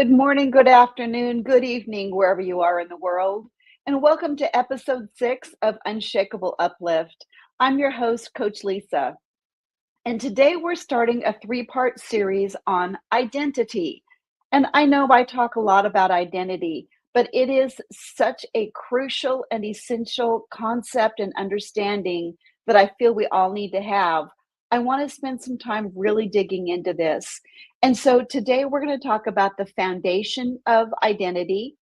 Good morning, good afternoon, good evening, wherever you are in the world. And welcome to episode 6 of Unshakable Uplift. I'm your host, Coach Lysa. And today we're starting a 3-part series on identity. And I know I talk a lot about identity, but it is such a crucial and essential concept and understanding that I feel we all need to have. I want to spend some time really digging into this. And so today we're going to talk about the foundation of identity.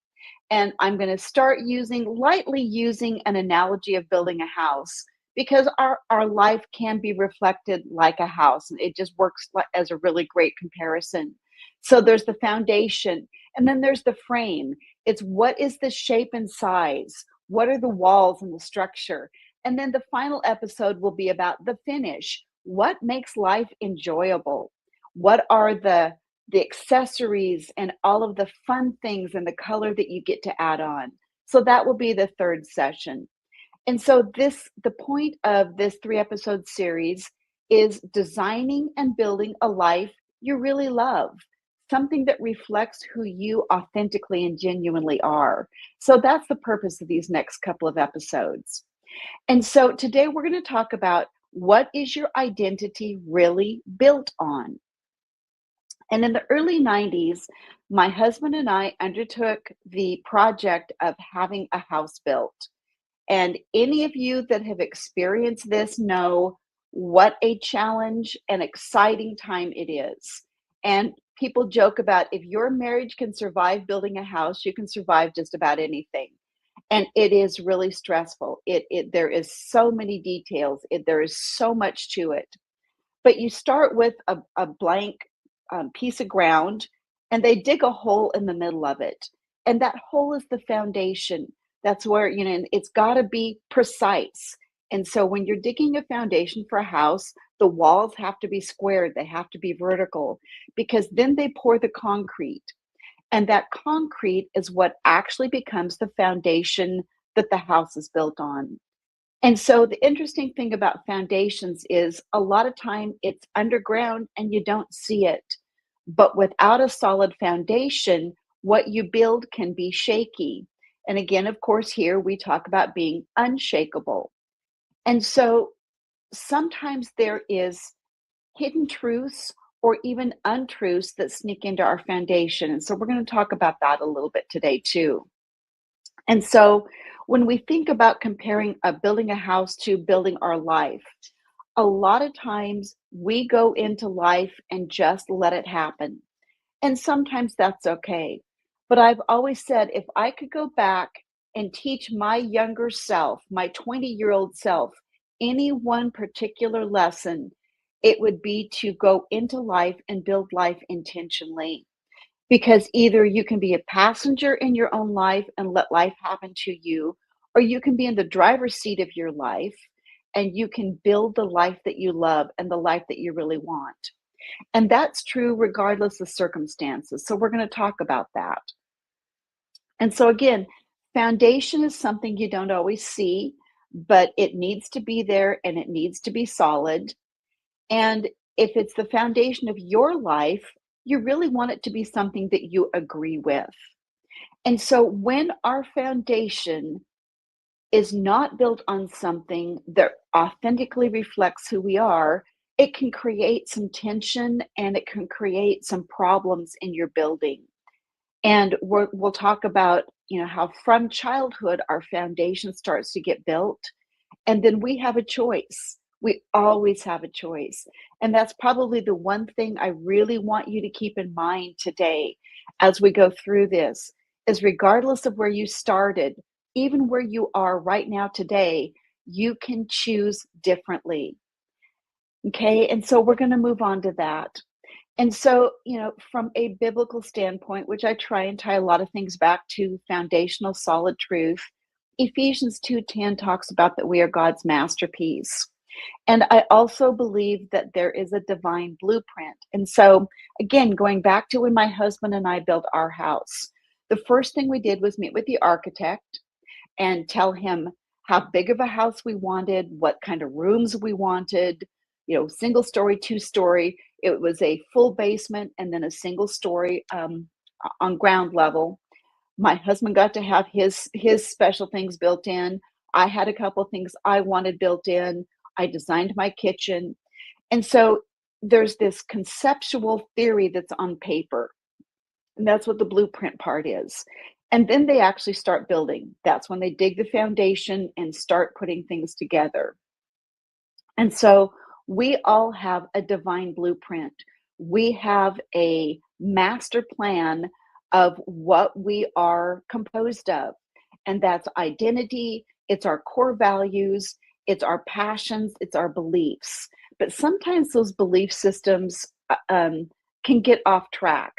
And I'm going to start lightly using an analogy of building a house because our life can be reflected like a house. And it just works as a really great comparison. So there's the foundation, and then there's the frame. It's what is the shape and size? What are the walls and the structure? And then the final episode will be about the finish. What makes life enjoyable? What are the accessories and all of the fun things and the color that you get to add on? So that will be the third session. And so the point of this 3-episode series is designing and building a life you really love, something that reflects who you authentically and genuinely are. So that's the purpose of these next couple of episodes. And so today we're going to talk about what is your identity really built on? And in the early 90s, my husband and I undertook the project of having a house built. And any of you that have experienced this know what a challenge and exciting time it is. And people joke about if your marriage can survive building a house, you can survive just about anything. And it is really stressful. There is so many details. There is so much to it. But you start with a blank piece of ground, and they dig a hole in the middle of it. And that hole is the foundation. That's where, it's got to be precise. And so when you're digging a foundation for a house, the walls have to be squared. They have to be vertical, because then they pour the concrete. And that concrete is what actually becomes the foundation that the house is built on. And so the interesting thing about foundations is a lot of time it's underground and you don't see it. But without a solid foundation, what you build can be shaky. And again, of course, here we talk about being unshakable. And so sometimes there is hidden truths or even untruths that sneak into our foundation. And so we're going to talk about that a little bit today too. And so when we think about comparing building a house to building our life, a lot of times we go into life and just let it happen. And sometimes that's okay. But I've always said, if I could go back and teach my younger self, my 20-year-old self, any one particular lesson, it would be to go into life and build life intentionally. Because either you can be a passenger in your own life and let life happen to you, or you can be in the driver's seat of your life and you can build the life that you love and the life that you really want. And that's true regardless of circumstances. So we're going to talk about that. And so again, foundation is something you don't always see, but it needs to be there and it needs to be solid. And if it's the foundation of your life, you really want it to be something that you agree with. And so when our foundation is not built on something that authentically reflects who we are, it can create some tension and it can create some problems in your building. And we'll talk about, how from childhood, our foundation starts to get built. And then we have a choice. We always have a choice. And that's probably the one thing I really want you to keep in mind today as we go through this, is regardless of where you started, even where you are right now today, you can choose differently. Okay, and so we're going to move on to that. And so, from a biblical standpoint, which I try and tie a lot of things back to foundational solid truth, Ephesians 2:10 talks about that we are God's masterpiece. And I also believe that there is a divine blueprint. And so, again, going back to when my husband and I built our house, the first thing we did was meet with the architect and tell him how big of a house we wanted, what kind of rooms we wanted, single story, 2-story. It was a full basement and then a single story on ground level. My husband got to have his special things built in. I had a couple of things I wanted built in. I designed my kitchen. And so there's this conceptual theory that's on paper. And that's what the blueprint part is. And then they actually start building. That's when they dig the foundation and start putting things together. And so we all have a divine blueprint. We have a master plan of what we are composed of. And that's identity, it's our core values, it's our passions, it's our beliefs. But sometimes those belief systems can get off track.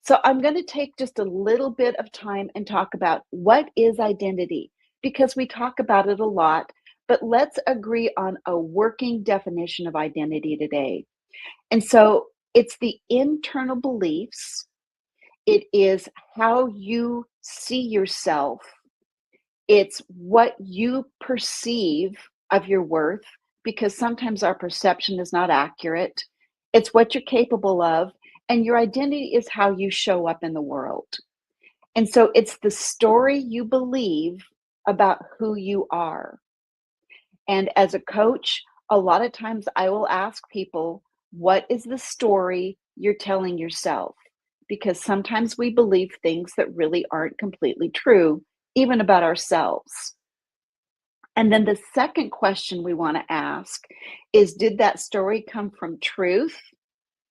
So I'm going to take just a little bit of time and talk about what is identity, because we talk about it a lot, but let's agree on a working definition of identity today. And so it's the internal beliefs, it is how you see yourself, it's what you perceive of your worth, because sometimes our perception is not accurate. It's what you're capable of, and your identity is how you show up in the world. And so it's the story you believe about who you are. And as a coach, a lot of times I will ask people, what is the story you're telling yourself? Because sometimes we believe things that really aren't completely true, even about ourselves. And then the second question we want to ask is, did that story come from truth,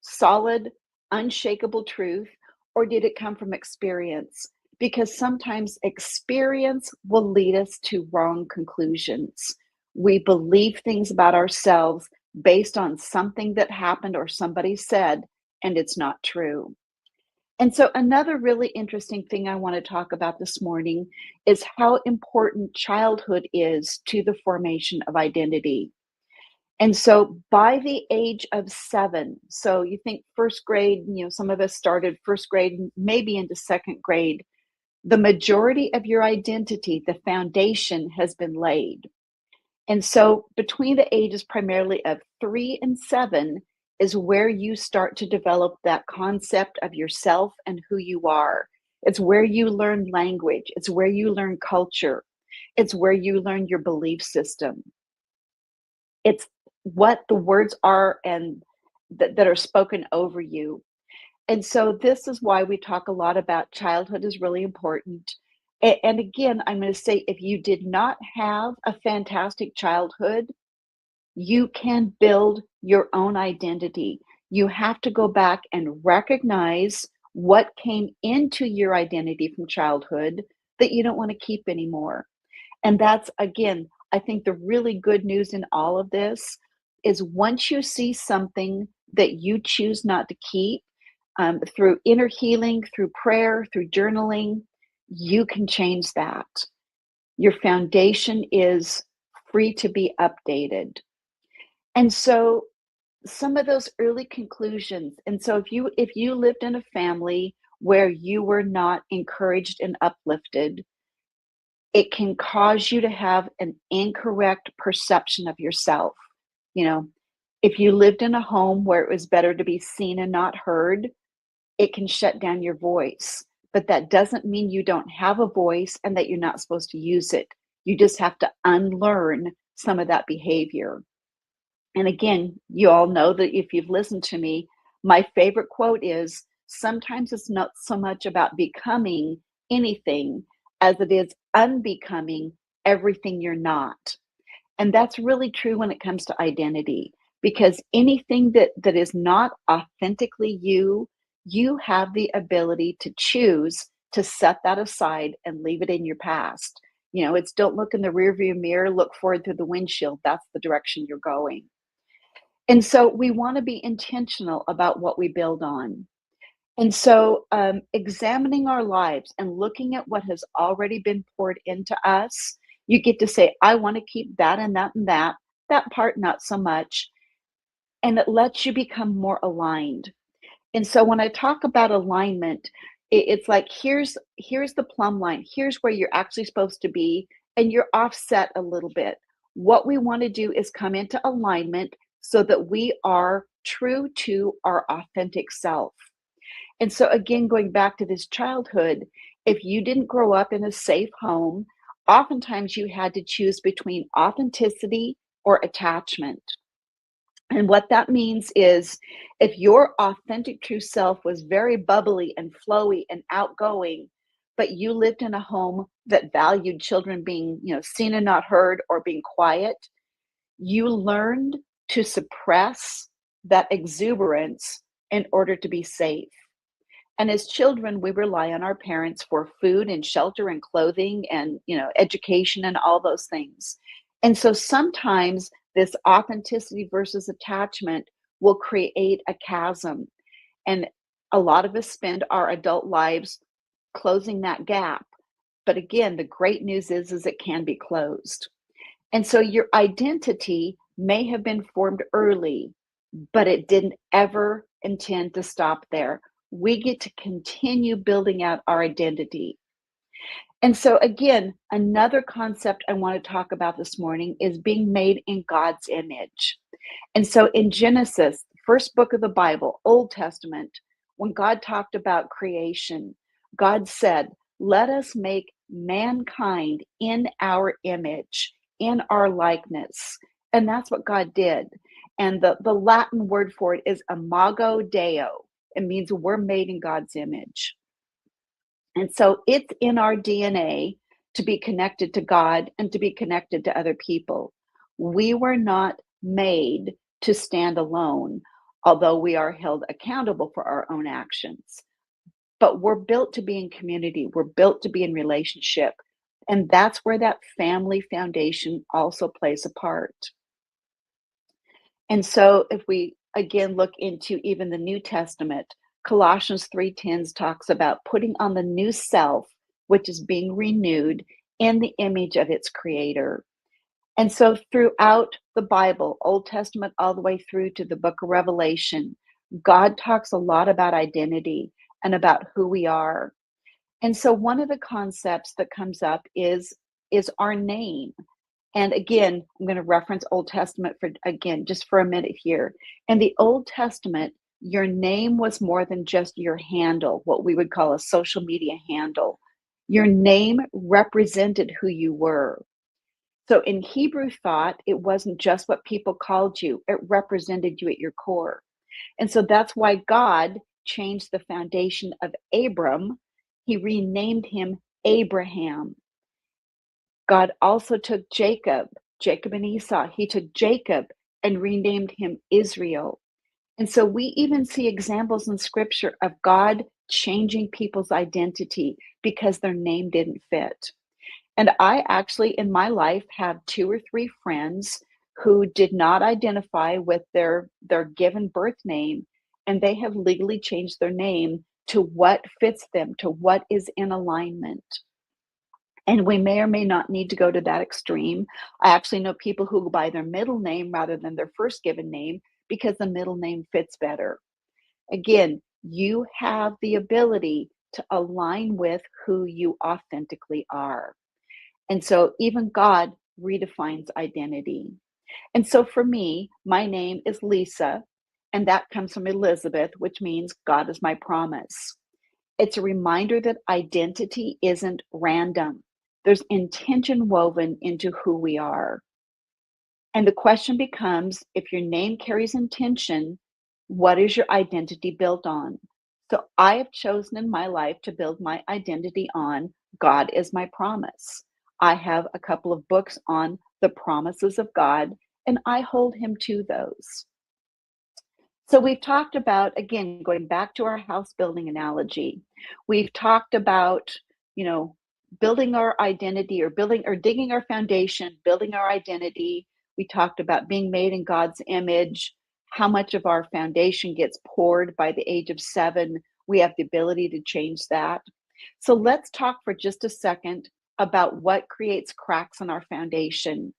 solid, unshakable truth, or did it come from experience? Because sometimes experience will lead us to wrong conclusions. We believe things about ourselves based on something that happened or somebody said, and it's not true. And so another really interesting thing I want to talk about this morning is how important childhood is to the formation of identity. And so by the age of 7, so you think first grade, some of us started first grade, maybe into second grade, the majority of your identity, the foundation has been laid. And so between the ages primarily of 3 and 7 is where you start to develop that concept of yourself and who you are. It's where you learn language. It's where you learn culture. It's where you learn your belief system. It's what the words are and that are spoken over you. And so this is why we talk a lot about childhood is really important. And again, I'm going to say, if you did not have a fantastic childhood, you can build your own identity. You have to go back and recognize what came into your identity from childhood that you don't want to keep anymore. And that's, again, I think the really good news in all of this is once you see something that you choose not to keep, through inner healing, through prayer, through journaling, you can change that. Your foundation is free to be updated. And so some of those early conclusions, and so if you lived in a family where you were not encouraged and uplifted, it can cause you to have an incorrect perception of yourself. If you lived in a home where it was better to be seen and not heard, it can shut down your voice. But that doesn't mean you don't have a voice and that you're not supposed to use it. You just have to unlearn some of that behavior. And again, you all know that if you've listened to me, my favorite quote is, sometimes it's not so much about becoming anything as it is unbecoming everything you're not. And that's really true when it comes to identity, because anything that is not authentically you, you have the ability to choose to set that aside and leave it in your past. It's don't look in the rearview mirror, look forward through the windshield. That's the direction you're going. And so we want to be intentional about what we build on. And so examining our lives and looking at what has already been poured into us, you get to say, I want to keep that and that and that part not so much. And it lets you become more aligned. And so when I talk about alignment, it's like, here's the plumb line. Here's where you're actually supposed to be, and you're offset a little bit. What we want to do is come into alignment so that we are true to our authentic self. And so, again, going back to this childhood, if you didn't grow up in a safe home, oftentimes you had to choose between authenticity or attachment. And what that means is if your authentic true self was very bubbly and flowy and outgoing, but you lived in a home that valued children being, seen and not heard or being quiet, you learned to suppress that exuberance in order to be safe. And as children, we rely on our parents for food and shelter and clothing and, education and all those things. And so sometimes this authenticity versus attachment will create a chasm. And a lot of us spend our adult lives closing that gap. But again, the great news is it can be closed. And so your identity may have been formed early, but it didn't ever intend to stop there. We get to continue building out our identity. And so, again, another concept I want to talk about this morning is being made in God's image. And so, in Genesis, first book of the Bible, Old Testament, when God talked about creation, God said, "Let us make mankind in our image, in our likeness." And that's what God did. And the Latin word for it is imago Dei. It means we're made in God's image. And so it's in our DNA to be connected to God and to be connected to other people. We were not made to stand alone, although we are held accountable for our own actions. But we're built to be in community. We're built to be in relationship. And that's where that family foundation also plays a part. And so if we again look into even the New Testament, Colossians 3:10 talks about putting on the new self, which is being renewed in the image of its creator. And so throughout the Bible, Old Testament all the way through to the book of Revelation, God talks a lot about identity and about who we are. And so one of the concepts that comes up is our name. And again, I'm going to reference Old Testament just for a minute here. In the Old Testament, your name was more than just your handle, what we would call a social media handle. Your name represented who you were. So in Hebrew thought, it wasn't just what people called you, it represented you at your core. And so that's why God changed the foundation of Abram. He renamed him Abraham. God also took Jacob and Esau. He took Jacob and renamed him Israel. And so we even see examples in scripture of God changing people's identity because their name didn't fit. And I actually, in my life, have 2 or 3 friends who did not identify with their given birth name, and they have legally changed their name to what fits them, to what is in alignment. And we may or may not need to go to that extreme. I actually know people who go by their middle name rather than their first given name because the middle name fits better. Again, you have the ability to align with who you authentically are. And so even God redefines identity. And so for me, my name is Lysa, and that comes from Elizabeth, which means God is my promise. It's a reminder that identity isn't random. There's intention woven into who we are. And the question becomes, if your name carries intention, what is your identity built on? So I have chosen in my life to build my identity on God is my promise. I have a couple of books on the promises of God, and I hold him to those. So we've talked about, again, going back to our house building analogy, we've talked about, building our identity or digging our foundation, building our identity. We talked about being made in God's image, how much of our foundation gets poured by the age of 7. We have the ability to change that. So let's talk for just a second about what creates cracks in our foundation.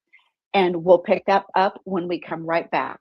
And we'll pick that up when we come right back.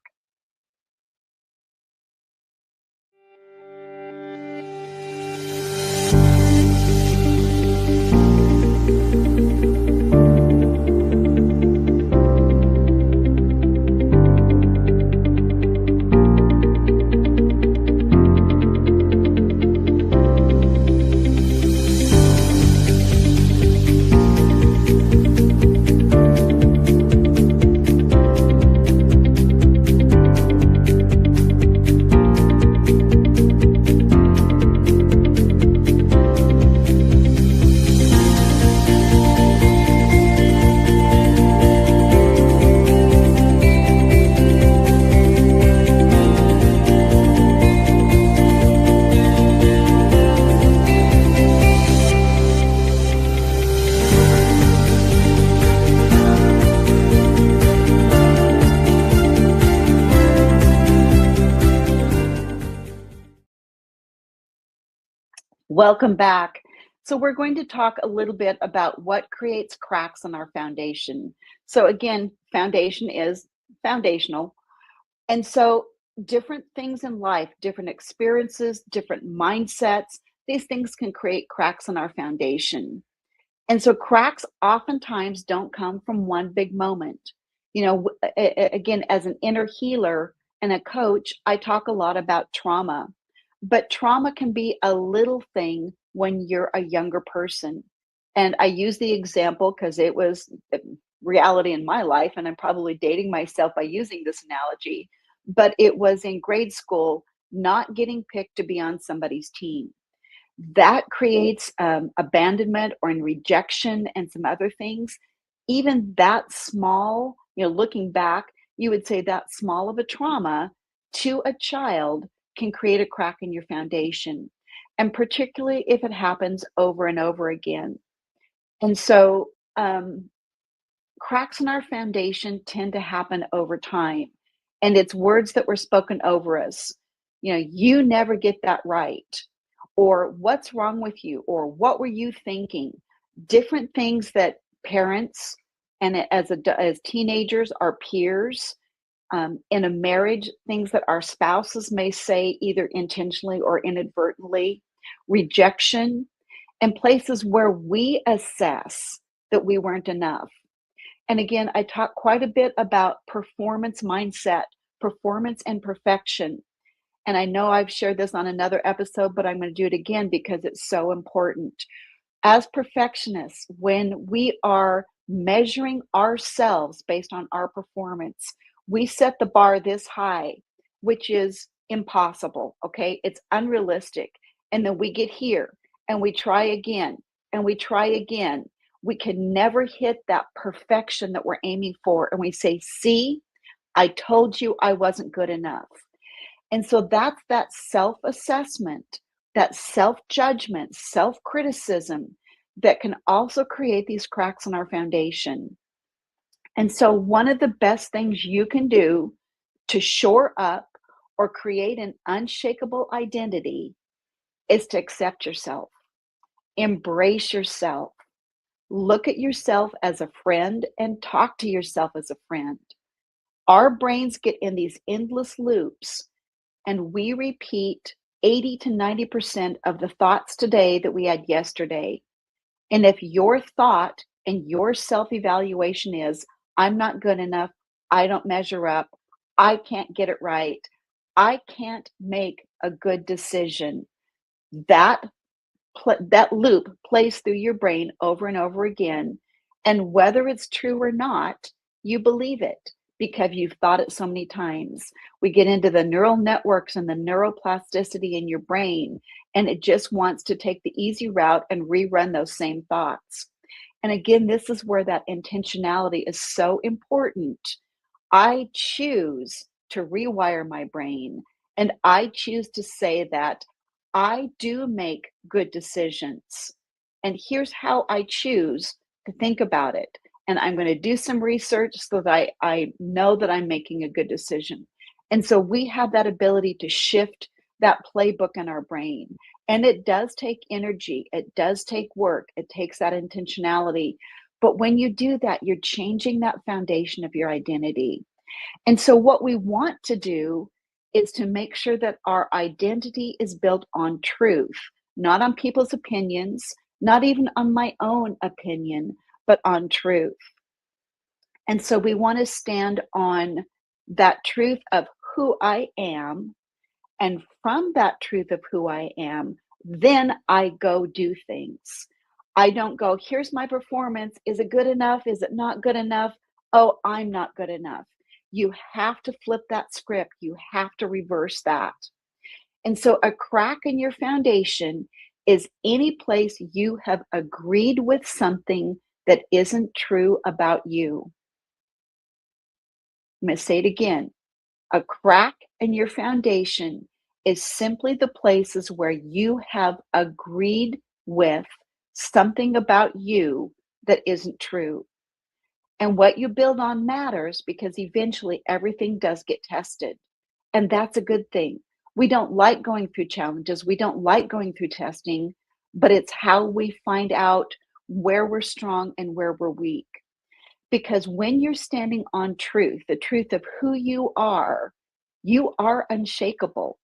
Welcome back. So, we're going to talk a little bit about what creates cracks in our foundation. So, again, foundation is foundational. And so, different things in life, different experiences, different mindsets, these things can create cracks in our foundation. And so cracks oftentimes don't come from one big moment. Again, as an inner healer and a coach, I talk a lot about trauma, but trauma can be a little thing when you're a younger person. And I use the example because it was reality in my life, and I'm probably dating myself by using this analogy, but it was in grade school, not getting picked to be on somebody's team that creates abandonment or in rejection and some other things. Even that small, looking back, you would say that small of a trauma to a child can create a crack in your foundation. And particularly if it happens over and over again. And so, cracks in our foundation tend to happen over time. And it's words that were spoken over us. You never get that right. Or what's wrong with you? Or what were you thinking? Different things that parents and as teenagers, our peers, in a marriage, things that our spouses may say either intentionally or inadvertently, rejection, and places where we assess that we weren't enough. And again, I talk quite a bit about performance mindset, performance and perfection. And I know I've shared this on another episode, but I'm going to do it again because it's so important. As perfectionists, when we are measuring ourselves based on our performance, we set the bar this high, which is impossible. Okay. It's unrealistic. And then we get here and we try again and we try again. We can never hit that perfection that we're aiming for. And we say, see, I told you I wasn't good enough. And so that's that self-assessment, that self-judgment, self-criticism that can also create these cracks in our foundation. And so one of the best things you can do to shore up or create an unshakable identity is to accept yourself, embrace yourself, look at yourself as a friend and talk to yourself as a friend. Our brains get in these endless loops and we repeat 80 to 90% of the thoughts today that we had yesterday. And if your thought and your self-evaluation is, I'm not good enough, I don't measure up, I can't get it right, I can't make a good decision, that that loop plays through your brain over and over again. And whether it's true or not, you believe it because you've thought it so many times. We get into the neural networks and the neuroplasticity in your brain, and it just wants to take the easy route and rerun those same thoughts. And again, this is where that intentionality is so important. I choose to rewire my brain, and I choose to say that I do make good decisions. And here's how I choose to think about it. And I'm going to do some research so that I know that I'm making a good decision. And so we have that ability to shift that playbook in our brain. And it does take energy, it does take work, it takes that intentionality. But when you do that, you're changing that foundation of your identity. And so, what we want to do is to make sure that our identity is built on truth, not on people's opinions, not even on my own opinion, but on truth. And so, we want to stand on that truth of who I am. And from that truth of who I am, then I go do things. I don't go, here's my performance. Is it good enough? Is it not good enough? Oh, I'm not good enough. You have to flip that script. You have to reverse that. And so a crack in your foundation is any place you have agreed with something that isn't true about you. I'm going to say it again. A crack in your foundation is simply the places where you have agreed with something about you that isn't true. And what you build on matters because eventually everything does get tested. And that's a good thing. We don't like going through challenges. We don't like going through testing, but it's how we find out where we're strong and where we're weak. Because when you're standing on truth, the truth of who you are unshakable.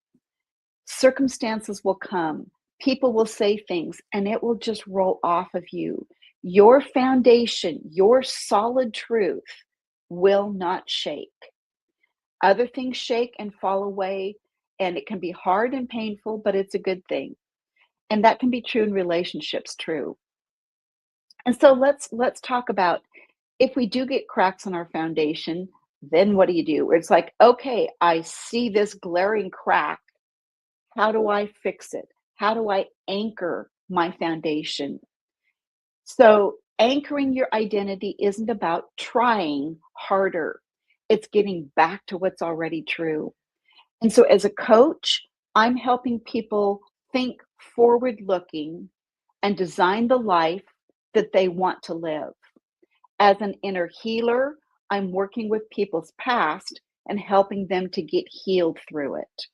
Circumstances will come, people will say things, and it will just roll off of you. Your foundation, your solid truth will not shake. Other things shake and fall away, and it can be hard and painful, but it's a good thing. And that can be true in relationships, true. And so let's talk about, if we do get cracks in our foundation, then what do? It's like, okay, I see this glaring crack. How do I fix it? How do I anchor my foundation? So, anchoring your identity isn't about trying harder, it's getting back to what's already true. And so, as a coach, I'm helping people think forward looking and design the life that they want to live. As an inner healer, I'm working with people's past and helping them to get healed through it.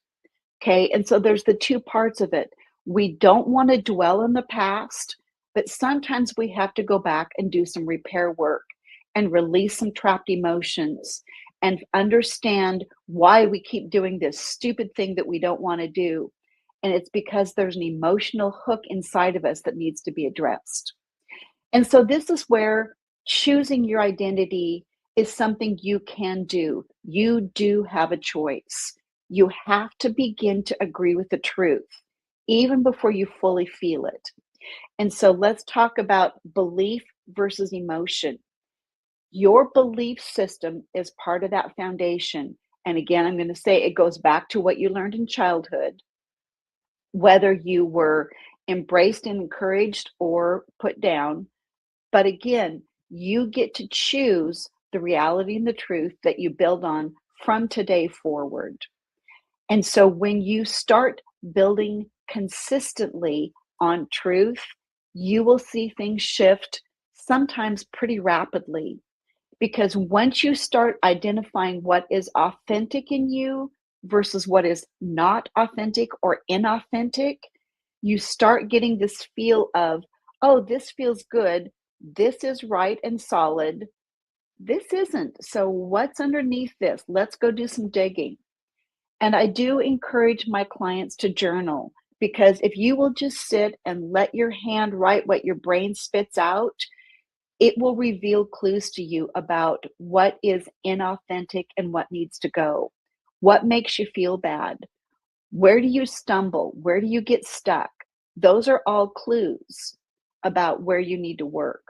Okay, and so there's the two parts of it. We don't want to dwell in the past, but sometimes we have to go back and do some repair work and release some trapped emotions and understand why we keep doing this stupid thing that we don't want to do. And it's because there's an emotional hook inside of us that needs to be addressed. And so this is where choosing your identity is something you can do. You do have a choice. You have to begin to agree with the truth, even before you fully feel it. And so let's talk about belief versus emotion. Your belief system is part of that foundation. And again, I'm going to say it goes back to what you learned in childhood, whether you were embraced and encouraged or put down. But again, you get to choose the reality and the truth that you build on from today forward. And so when you start building consistently on truth, you will see things shift, sometimes pretty rapidly. Because once you start identifying what is authentic in you versus what is not authentic or inauthentic, you start getting this feel of, oh, this feels good. This is right and solid. This isn't. So, what's underneath this? Let's go do some digging. And I do encourage my clients to journal, because if you will just sit and let your hand write what your brain spits out, it will reveal clues to you about what is inauthentic and what needs to go. What makes you feel bad? Where do you stumble? Where do you get stuck? Those are all clues about where you need to work.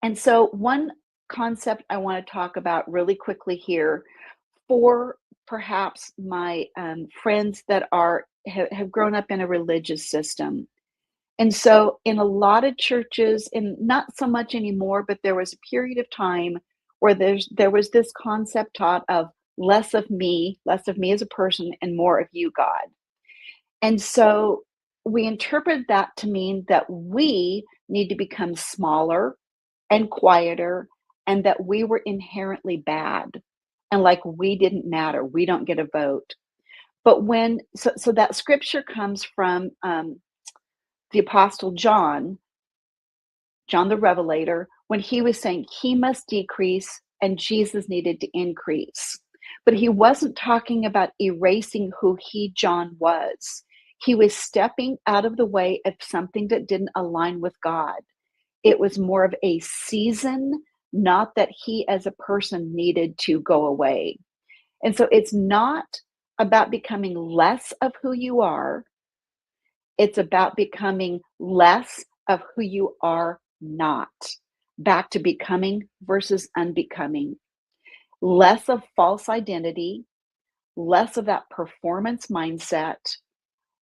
And so, one concept I want to talk about really quickly here for perhaps my friends that have grown up in a religious system. And so in a lot of churches, and not so much anymore, but there was a period of time where there was this concept taught of less of me as a person, and more of you, God. And so we interpret that to mean that we need to become smaller and quieter, and that we were inherently bad, and like we didn't matter, we don't get a vote. But so that scripture comes from the Apostle John the Revelator, when he was saying he must decrease and Jesus needed to increase. But he wasn't talking about erasing who John was. He was stepping out of the way of something that didn't align with God. It was more of a season, not that he as a person needed to go away. And so it's not about becoming less of who you are. It's about becoming less of who you are not. Back to becoming versus unbecoming. Less of false identity, less of that performance mindset,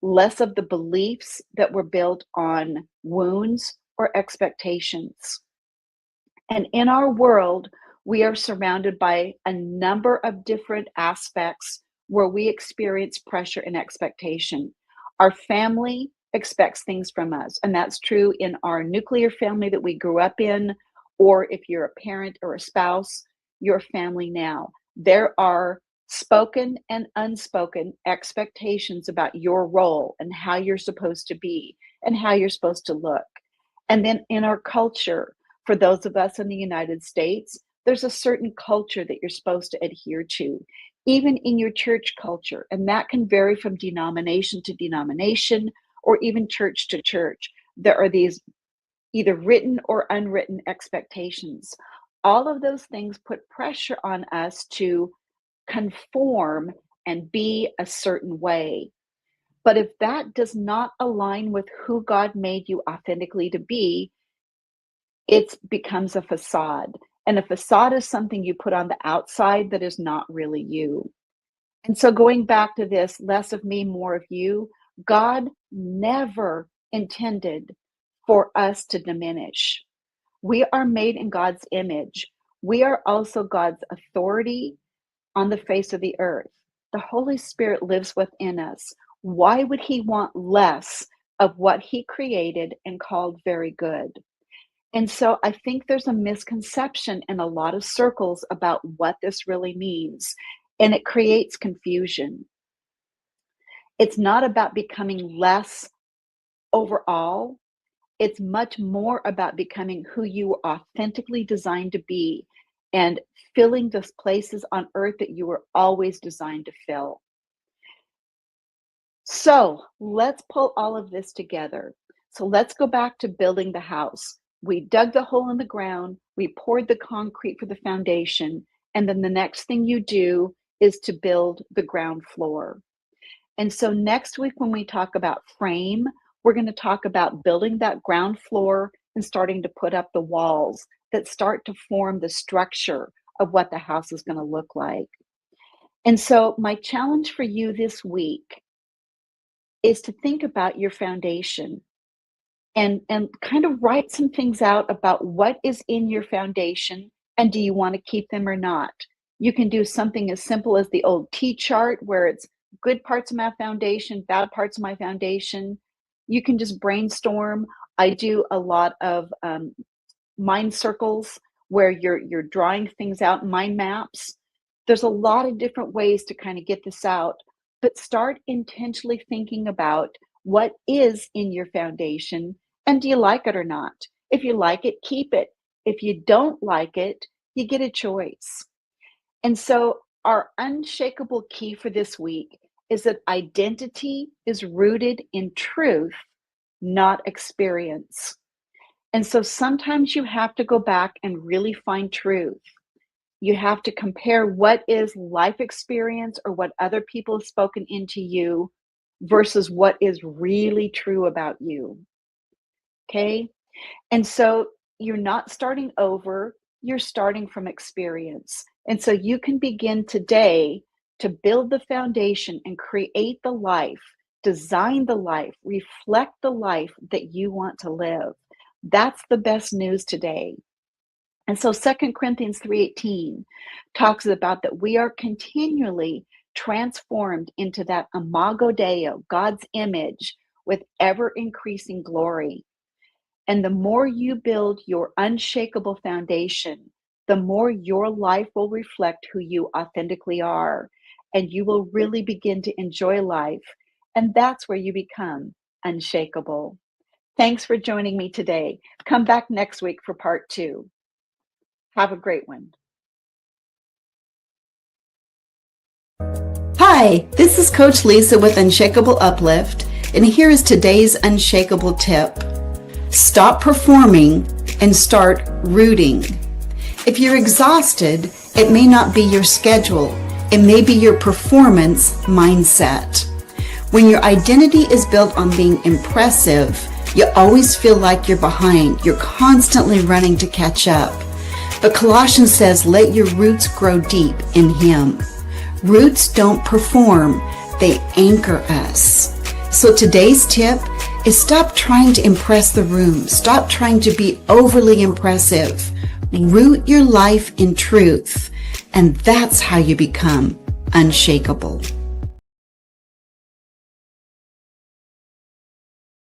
less of the beliefs that were built on wounds or expectations. And in our world, we are surrounded by a number of different aspects where we experience pressure and expectation. Our family expects things from us, and that's true in our nuclear family that we grew up in, or if you're a parent or a spouse, your family now. There are spoken and unspoken expectations about your role and how you're supposed to be and how you're supposed to look. And then in our culture, for those of us in the United States, there's a certain culture that you're supposed to adhere to, even in your church culture. And that can vary from denomination to denomination or even church to church. There are these either written or unwritten expectations. All of those things put pressure on us to conform and be a certain way. But if that does not align with who God made you authentically to be, it becomes a facade. And a facade is something you put on the outside that is not really you. And so going back to this, less of me, more of you, God never intended for us to diminish. We are made in God's image. We are also God's authority on the face of the earth. The Holy Spirit lives within us. Why would he want less of what he created and called very good? And so I think there's a misconception in a lot of circles about what this really means, and it creates confusion. It's not about becoming less overall. It's much more about becoming who you are authentically designed to be and filling those places on earth that you were always designed to fill. So let's pull all of this together. So let's go back to building the house. We dug the hole in the ground, we poured the concrete for the foundation, and then the next thing you do is to build the ground floor. And so next week when we talk about frame, we're going to talk about building that ground floor and starting to put up the walls that start to form the structure of what the house is going to look like. And so my challenge for you this week is to think about your foundation and kind of write some things out about what is in your foundation and do you want to keep them or not. You can do something as simple as the old T-chart where it's good parts of my foundation, bad parts of my foundation. You can just brainstorm. I do a lot of mind circles where you're drawing things out, mind maps. There's a lot of different ways to kind of get this out, but start intentionally thinking about what is in your foundation and do you like it or not? If you like it, keep it. If you don't like it, you get a choice. And so our unshakable key for this week is that identity is rooted in truth, not experience. And so sometimes you have to go back and really find truth. You have to compare what is life experience or what other people have spoken into you versus what is really true about you. Okay? And so you're not starting over, you're starting from experience. And so you can begin today to build the foundation and create the life, design the life, reflect the life that you want to live. That's the best news today. And so 2 Corinthians 3:18 talks about that we are continually transformed into that imago Dei, God's image, with ever increasing glory. And the more you build your unshakable foundation, the more your life will reflect who you authentically are. And you will really begin to enjoy life. And that's where you become unshakable. Thanks for joining me today. Come back next week for part 2. Have a great one. Hi, this is Coach Lysa with Unshakeable Uplift, and here is today's unshakable tip. Stop performing and start rooting. If you're exhausted, it may not be your schedule. It may be your performance mindset. When your identity is built on being impressive, you always feel like you're behind. You're constantly running to catch up. But Colossians says, let your roots grow deep in Him. Roots don't perform, they anchor us. So today's tip is stop trying to impress the room. Stop trying to be overly impressive. Root your life in truth, and that's how you become unshakable.